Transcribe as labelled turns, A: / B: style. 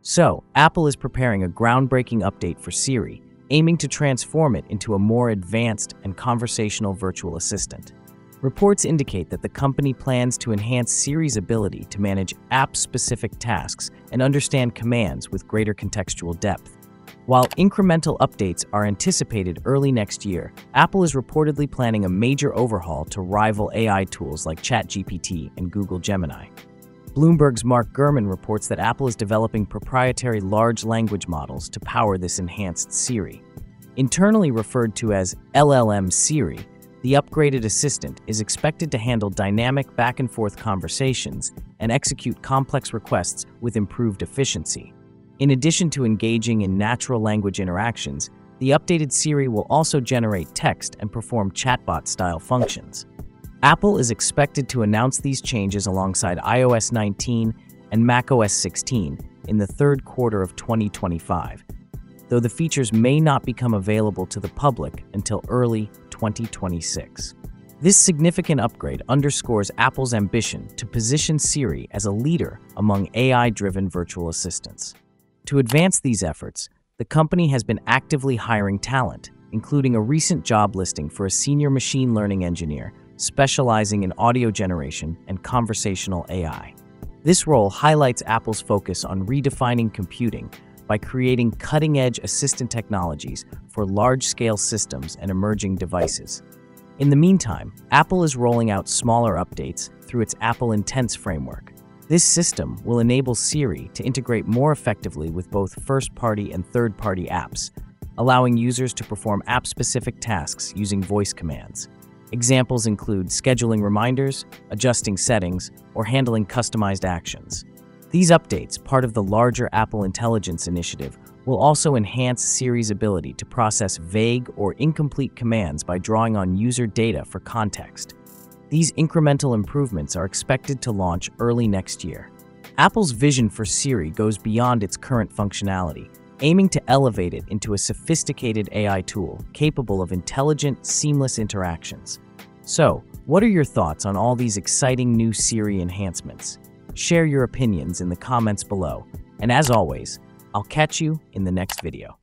A: So, Apple is preparing a groundbreaking update for Siri, aiming to transform it into a more advanced and conversational virtual assistant. Reports indicate that the company plans to enhance Siri's ability to manage app-specific tasks and understand commands with greater contextual depth. While incremental updates are anticipated early next year, Apple is reportedly planning a major overhaul to rival AI tools like ChatGPT and Google Gemini. Bloomberg's Mark Gurman reports that Apple is developing proprietary large language models to power this enhanced Siri. Internally referred to as LLM Siri, the upgraded assistant is expected to handle dynamic back-and-forth conversations and execute complex requests with improved efficiency. In addition to engaging in natural language interactions, the updated Siri will also generate text and perform chatbot-style functions. Apple is expected to announce these changes alongside iOS 19 and macOS 16 in the third quarter of 2025, though the features may not become available to the public until early 2026. This significant upgrade underscores Apple's ambition to position Siri as a leader among AI-driven virtual assistants. To advance these efforts, the company has been actively hiring talent, including a recent job listing for a senior machine learning engineer specializing in audio generation and conversational AI. This role highlights Apple's focus on redefining computing by creating cutting-edge assistant technologies for large-scale systems and emerging devices. In the meantime, Apple is rolling out smaller updates through its Apple Intense framework. This system will enable Siri to integrate more effectively with both first-party and third-party apps, allowing users to perform app-specific tasks using voice commands. Examples include scheduling reminders, adjusting settings, or handling customized actions. These updates, part of the larger Apple Intelligence initiative, will also enhance Siri's ability to process vague or incomplete commands by drawing on user data for context. These incremental improvements are expected to launch early next year. Apple's vision for Siri goes beyond its current functionality, aiming to elevate it into a sophisticated AI tool capable of intelligent, seamless interactions. So, what are your thoughts on all these exciting new Siri enhancements? Share your opinions in the comments below, and as always, I'll catch you in the next video.